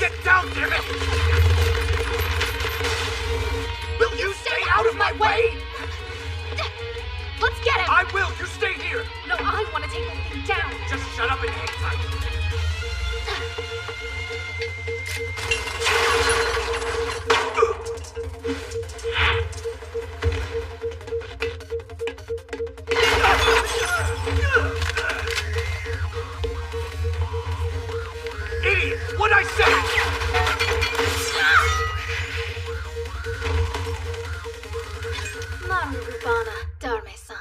Get down, damn it! Will you stay out of my way? Let's get him! I will! You stay here! No, I want to take that thing down! Just shut up and hang tight. Idiot! What'd I say? Maru Rubana, Darme-san.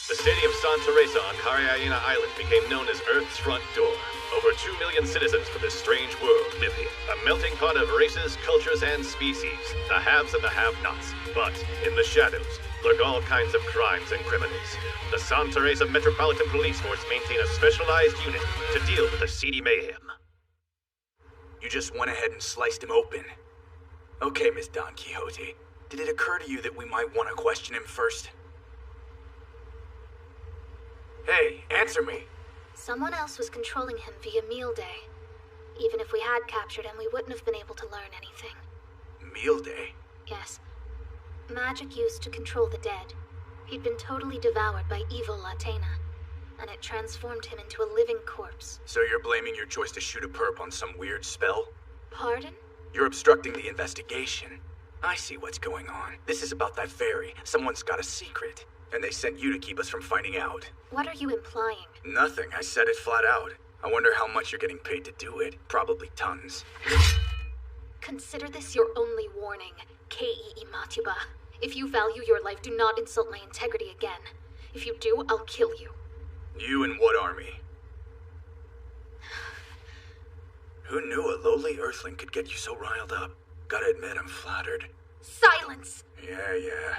The city of San Teresa on Kariaina Island became known as Earth's front door. Over 2 million citizens from this strange world live here. A melting pot of races, cultures, and species. The haves and the have-nots. But in the shadows lurk all kinds of crimes and criminals. The San Teresa Metropolitan Police Force maintain a specialized unit to deal with the seedy mayhem. You just went ahead and sliced him open. Okay, Miss Don Quixote. Did it occur to you that we might want to question him first? Hey, answer me. Someone else was controlling him via Meal Day. Even if we had captured him, we wouldn't have been able to learn anything. Meal Day? Yes. Magic used to control the dead. He'd been totally devoured by evil Latena, and it transformed him into a living corpse. So you're blaming your choice to shoot a perp on some weird spell? Pardon? You're obstructing the investigation. I see what's going on. This is about that fairy. Someone's got a secret. And they sent you to keep us from finding out. What are you implying? Nothing. I said it flat out. I wonder how much you're getting paid to do it. Probably tons. Consider this your only warning, Kei Matuba. If you value your life, do not insult my integrity again. If you do, I'll kill you. You and what army? Who knew a lowly earthling could get you so riled up? Gotta admit, I'm flattered. Silence! Yeah.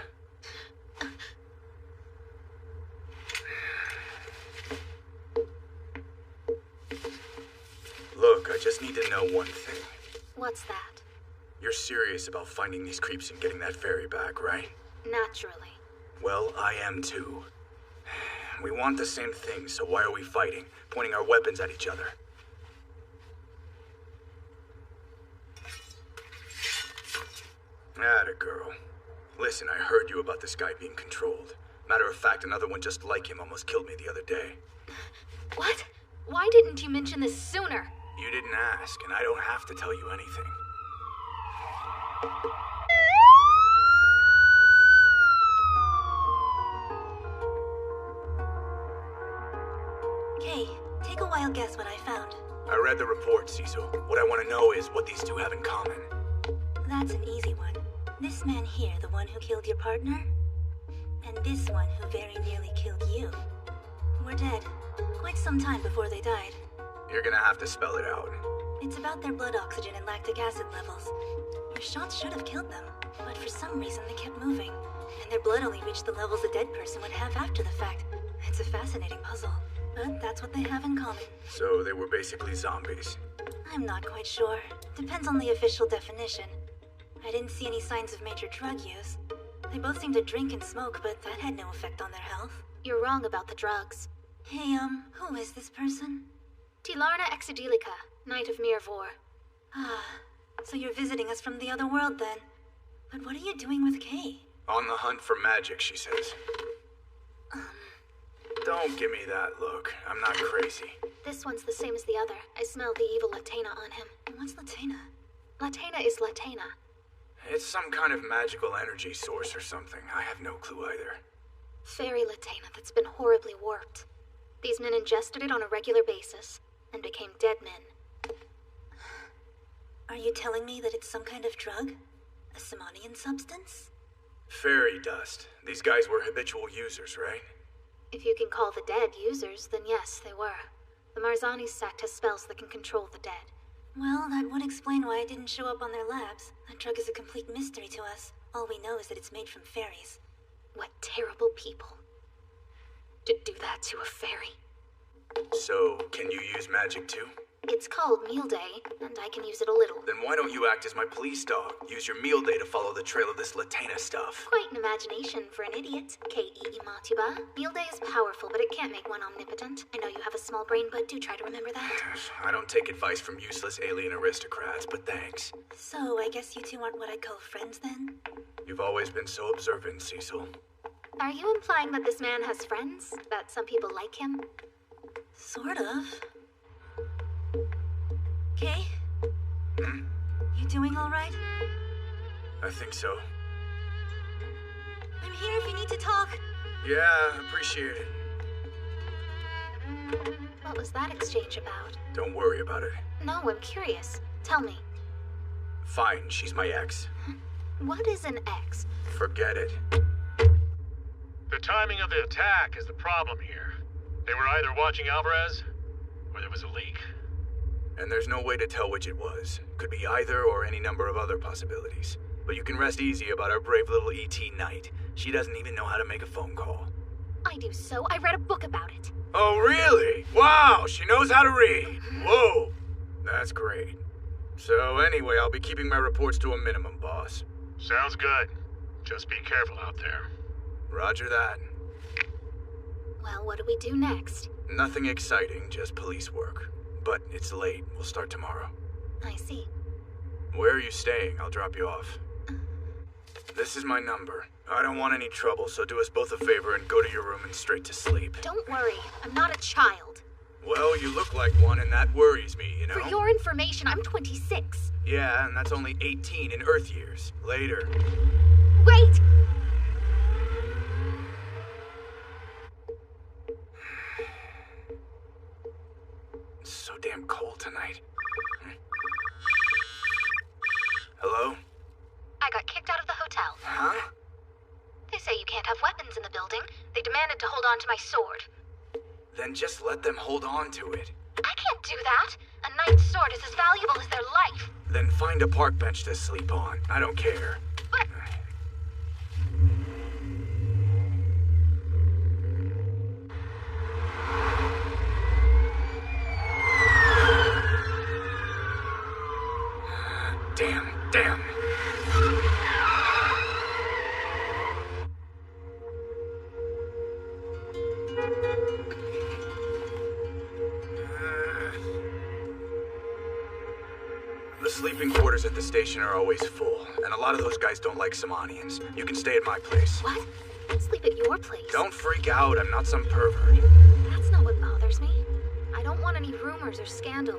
Look, I just need to know one thing. What's that? You're serious about finding these creeps and getting that fairy back, right? Naturally. Well, I am too. We want the same thing, so why are we fighting? Pointing our weapons at each other? Atta girl. Listen, I heard you about this guy being controlled. Matter of fact, another one just like him almost killed me the other day. What? Why didn't you mention this sooner? You didn't ask, and I don't have to tell you anything. Kay, take a wild guess what I found. I read the report, Cecil. What I want to know is what these two have in common. That's an easy one. This man here, the one who killed your partner, and this one who very nearly killed you, were dead quite some time before they died. You're gonna have to spell it out. It's about their blood oxygen and lactic acid levels. Your shots should have killed them, but for some reason they kept moving, and their blood only reached the levels a dead person would have after the fact. It's a fascinating puzzle, but that's what they have in common. So they were basically zombies. I'm not quite sure. Depends on the official definition. I didn't see any signs of major drug use. They both seemed to drink and smoke, but that had no effect on their health. You're wrong about the drugs. Hey, who is this person? Tilarna Exidilica, Knight of Mirvor. Ah, so you're visiting us from the other world then. But what are you doing with Kay? On the hunt for magic, she says. Don't give me that look. I'm not crazy. This one's the same as the other. I smell the evil Latena on him. What's Latena? Latena is Latena. It's some kind of magical energy source or something. I have no clue either. Fairy Latena that's been horribly warped. These men ingested it on a regular basis and became dead men. Are you telling me that it's some kind of drug? A Simonian substance? Fairy dust. These guys were habitual users, right? If you can call the dead users, then yes, they were. The Marzani sect has spells that can control the dead. Well, that would explain why it didn't show up on their labs. That drug is a complete mystery to us. All we know is that it's made from fairies. What terrible people. To do that to a fairy. So, can you use magic too? It's called Meal Day, and I can use it a little. Then why don't you act as my police dog? Use your meal day to follow the trail of this Latina stuff. Quite an imagination for an idiot, K.E.E. Matuba. Meal Day is powerful, but it can't make one omnipotent. I know you have a small brain, but do try to remember that. I don't take advice from useless alien aristocrats, but thanks. So, I guess you two aren't what I'd call friends then? You've always been so observant, Cecil. Are you implying that this man has friends? That some people like him? Sort of. Kay? You doing alright? I think so. I'm here if you need to talk. Yeah, appreciate it. What was that exchange about? Don't worry about it. No, I'm curious. Tell me. Fine, she's my ex. What is an ex? Forget it. The timing of the attack is the problem here. They were either watching Alvarez, or there was a leak. And there's no way to tell which it was. Could be either or any number of other possibilities. But you can rest easy about our brave little E.T. Knight. She doesn't even know how to make a phone call. I do so. I read a book about it. Oh, really? Wow, she knows how to read. Whoa, that's great. So anyway, I'll be keeping my reports to a minimum, boss. Sounds good. Just be careful out there. Roger that. Well, what do we do next? Nothing exciting, just police work. But it's late. We'll start tomorrow. I see. Where are you staying? I'll drop you off. This is my number. I don't want any trouble, so do us both a favor and go to your room and straight to sleep. Don't worry. I'm not a child. Well, you look like one, and that worries me, you know? For your information, I'm 26. Yeah, and that's only 18 in Earth years. Later. Wait! It's so damn cold tonight. Hello? I got kicked out of the hotel. Huh? They say you can't have weapons in the building. They demanded to hold on to my sword. Then just let them hold on to it. I can't do that. A knight's sword is as valuable as their life. Then find a park bench to sleep on. I don't care. But... Damn. The sleeping quarters at the station are always full, and a lot of those guys don't like Somanians. You can stay at my place. What? Sleep at your place? Don't freak out, I'm not some pervert. That's not what bothers me. I don't want any rumors or scandal.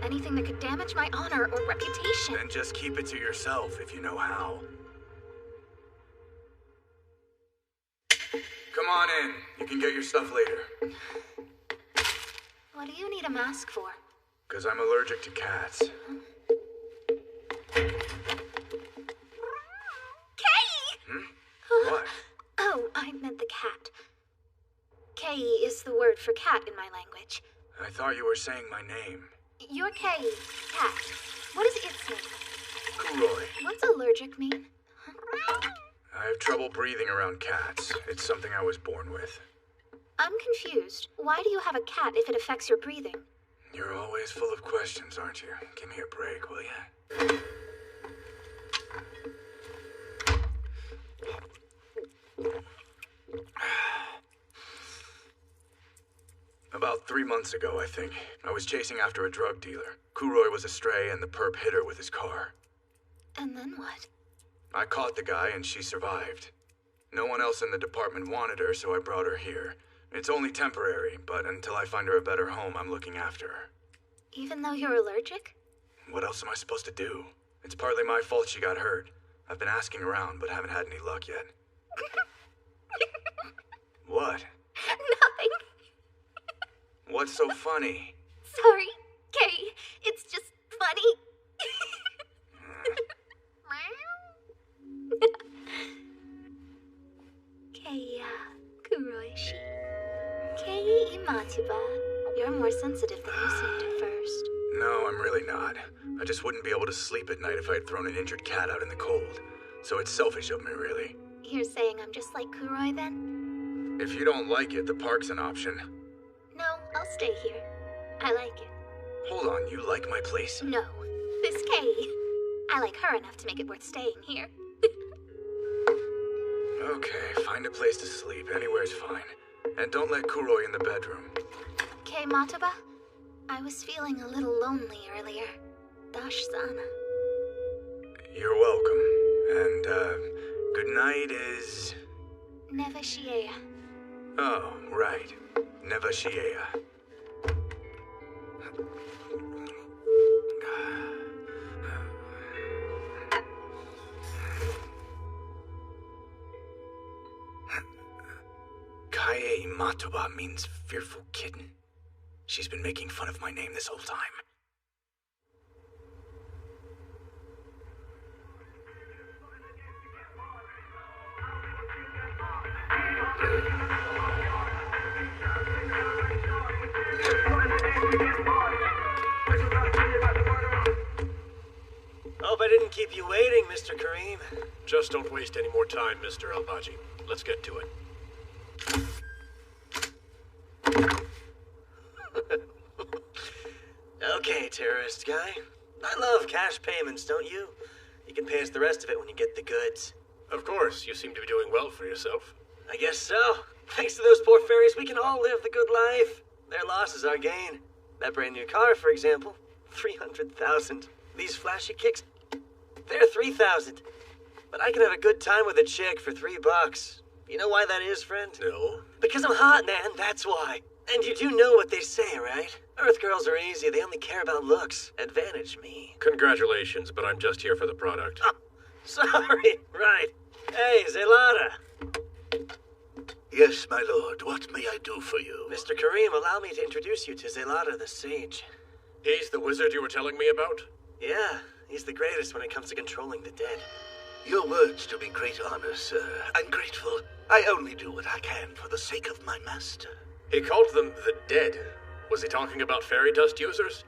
Anything that could damage my honor or reputation. Then just keep it to yourself if you know how. Come on in. You can get your stuff later. What do you need a mask for? 'Cause I'm allergic to cats. Kay! What? Oh, I meant the cat. Kei is the word for cat in my language. I thought you were saying my name. Your Kei, cat. What is its name? Kuroi. What's allergic mean? I have trouble breathing around cats. It's something I was born with. I'm confused. Why do you have a cat if it affects your breathing? You're always full of questions, aren't you? Give me a break, will you? About 3 months ago, I think, I was chasing after a drug dealer. Kuroi was astray and the perp hit her with his car. And then what? I caught the guy and she survived. No one else in the department wanted her, so I brought her here. It's only temporary, but until I find her a better home, I'm looking after her. Even though you're allergic? What else am I supposed to do? It's partly my fault she got hurt. I've been asking around, but haven't had any luck yet. What? Nothing. What's so funny? Sorry, Kay. It's just funny. Keiya Kuroishi. Kei Imatuba. You're more sensitive than you seemed at first. No, I'm really not. I just wouldn't be able to sleep at night if I'd thrown an injured cat out in the cold. So it's selfish of me, really. You're saying I'm just like Kuroi then? If you don't like it, the park's an option. No, I'll stay here. I like it. Hold on, you like my place? No, this Kay. I like her enough to make it worth staying here. Okay, find a place to sleep. Anywhere's fine. And don't let Kuroi in the bedroom. Kay Matoba, I was feeling a little lonely earlier. Dash-san. You're welcome. And, good night is... Nevashie. Oh, right. Nevashie. Kae Matoba means fearful kitten. She's been making fun of my name this whole time. Hope I didn't keep you waiting, Mr. Kareem. Just don't waste any more time, Mr. Albaji. Let's get to it. Okay, terrorist guy. I love cash payments, don't you? You can pay us the rest of it when you get the goods. Of course, you seem to be doing well for yourself. I guess so. Thanks to those poor fairies, we can all live the good life. Their loss is our gain. That brand new car, for example, 300,000. These flashy kicks, they're 3,000. But I can have a good time with a chick for $3. You know why that is, friend? No. Because I'm hot, man, that's why. And you do know what they say, right? Earth girls are easy, they only care about looks. Advantage me. Congratulations, but I'm just here for the product. Oh, sorry, right. Hey, Zelada. Yes, my lord. What may I do for you? Mr. Kareem, allow me to introduce you to Zelada the Sage. He's the wizard you were telling me about? Yeah, he's the greatest when it comes to controlling the dead. Your words do me great honor, sir. I'm grateful. I only do what I can for the sake of my master. He called them the dead. Was he talking about fairy dust users?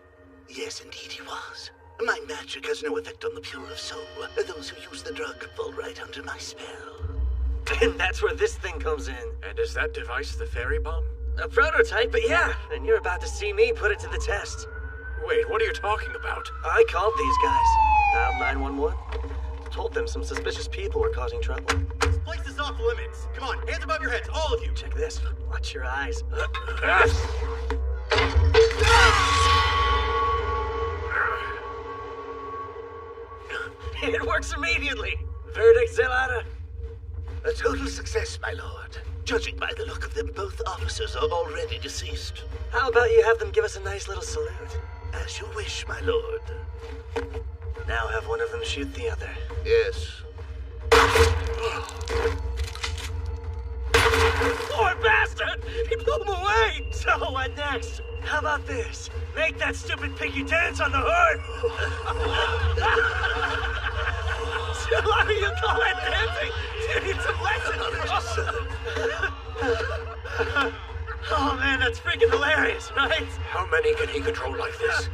Yes, indeed he was. My magic has no effect on the pure of soul. Those who use the drug fall right under my spell. And that's where this thing comes in. And is that device the fairy bomb? A prototype, but yeah, and you're about to see me put it to the test. Wait, what are you talking about? I called these guys. Dialed 911. Told them some suspicious people were causing trouble. This place is off limits. Come on, hands above your heads, all of you. Check this. Watch your eyes. It works immediately. Verdict, Zelada? A total success, my lord. Judging by the look of them, both officers are already deceased. How about you have them give us a nice little salute? As you wish, my lord. Now have one of them shoot the other. Yes. Poor bastard! He blew him away! So what next? How about this? Make that stupid piggy dance on the horn! What do you call that dancing? You need some lessons! Oh man, that's freaking hilarious, right? How many can he control like this?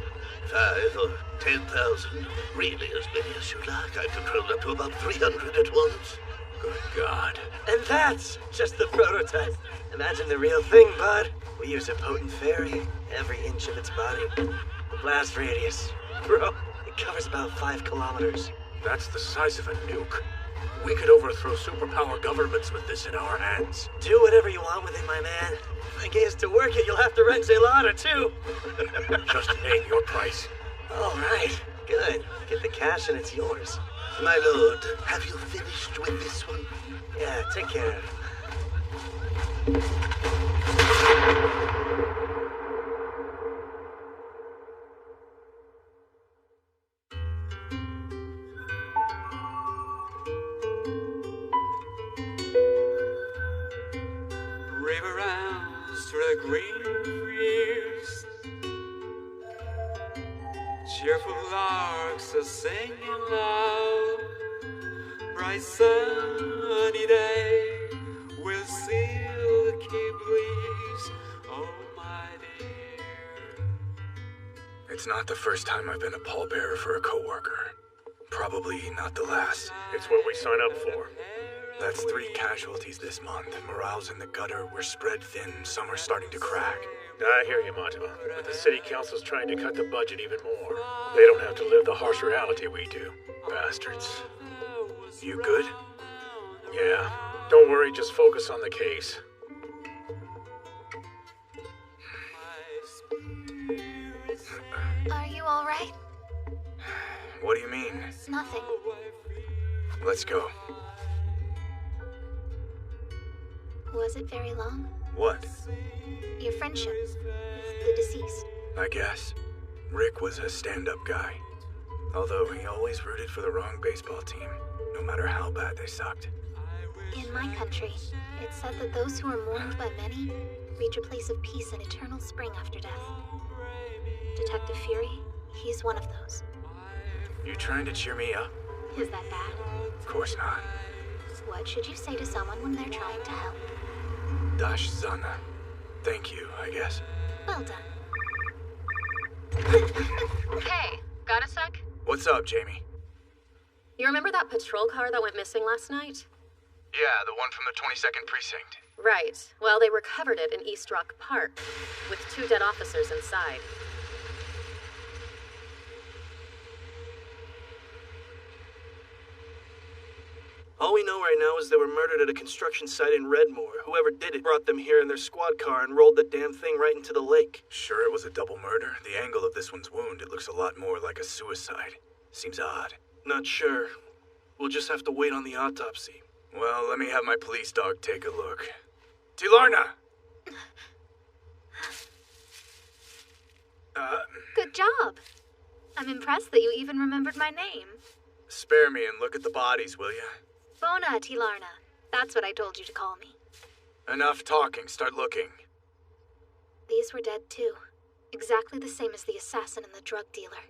5 or 10,000. Really as many as you like. I've controlled up to about 300 at once. Good God. And that's just the prototype. Imagine the real thing, bud. We use a potent fairy, every inch of its body. The blast radius, bro, it covers about 5 kilometers. That's the size of a nuke. We could overthrow superpower governments with this in our hands. Do whatever you want with it, my man. The thing is, to work it, you'll have to rent Zelada, too. Just name your price. All right, good. Get the cash and it's yours. My lord, have you finished with this one? Yeah, take care of it. River rounds through the green fields, cheerful larks are singing loud. Bright sunny day will seal the key breeze, oh my dear. It's not the first time I've been a pallbearer for a coworker. Probably not the last. It's what we sign up for. That's 3 casualties this month. Morale's in the gutter. We're spread thin. Some are starting to crack. I hear you, Matiba, but the city council's trying to cut the budget even more. They don't have to live the harsh reality we do. Bastards. You good? Yeah. Don't worry, just focus on the case. Are you alright? What do you mean? Nothing. Let's go. Was it very long? What? Your friendship with the deceased. I guess. Rick was a stand-up guy. Although he always rooted for the wrong baseball team, no matter how bad they sucked. In my country, it's said that those who are mourned by many reach a place of peace and eternal spring after death. Detective Fury, he's one of those. You trying to cheer me up? Is that bad? Of course not. What should you say to someone when they're trying to help? Dash Zana. Thank you, I guess. Well done. Hey, got a sec? What's up, Jamie? You remember that patrol car that went missing last night? Yeah, the one from the 22nd Precinct. Right. Well, they recovered it in East Rock Park, with 2 dead officers inside. All we know right now is they were murdered at a construction site in Redmore. Whoever did it brought them here in their squad car and rolled the damn thing right into the lake. Sure it was a double murder? The angle of this one's wound, it looks a lot more like a suicide. Seems odd. Not sure. We'll just have to wait on the autopsy. Well, let me have my police dog take a look. Tilarna! Good job. I'm impressed that you even remembered my name. Spare me and look at the bodies, will ya? Bona Tilarna. That's what I told you to call me. Enough talking, start looking. These were dead too. Exactly the same as the assassin and the drug dealer.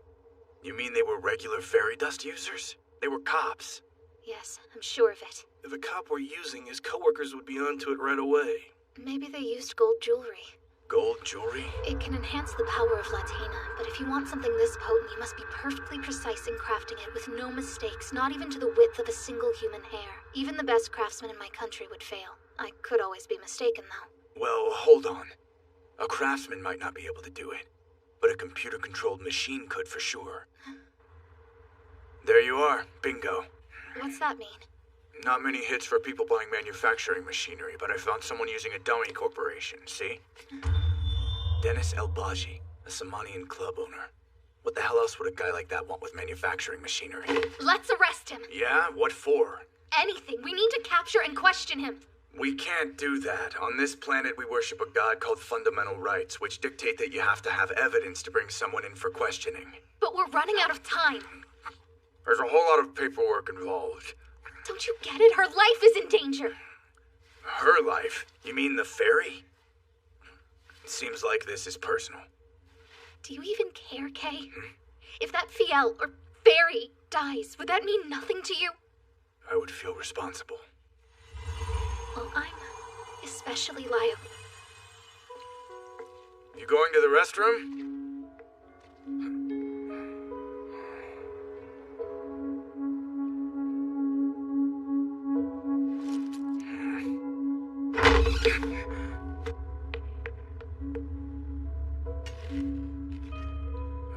You mean they were regular fairy dust users? They were cops. Yes, I'm sure of it. If a cop were using, his coworkers would be onto it right away. Maybe they used gold jewelry. Gold jewelry? It can enhance the power of Latina, but if you want something this potent, you must be perfectly precise in crafting it with no mistakes, not even to the width of a single human hair. Even the best craftsman in my country would fail. I could always be mistaken, though. Well, hold on. A craftsman might not be able to do it, but a computer-controlled machine could for sure. There you are. Bingo. What's that mean? Not many hits for people buying manufacturing machinery, but I found someone using a dummy corporation, see? Dennis El-Baji, a Somalian club owner. What the hell else would a guy like that want with manufacturing machinery? Let's arrest him! Yeah? What for? Anything. We need to capture and question him. We can't do that. On this planet, we worship a god called fundamental rights, which dictate that you have to have evidence to bring someone in for questioning. But we're running out of time. There's a whole lot of paperwork involved. Don't you get it? Her life is in danger. Her life? You mean the fairy? It seems like this is personal. Do you even care, Kay? If that Fiel or fairy dies, would that mean nothing to you? I would feel responsible. Well, I'm especially liable. You going to the restroom?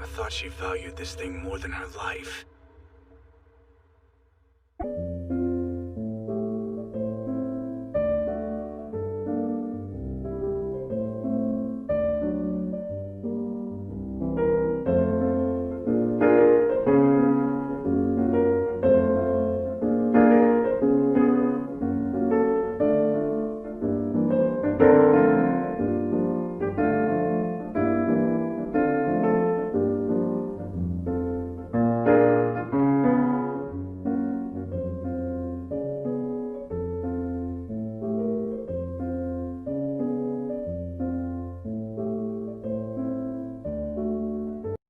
I thought she valued this thing more than her life.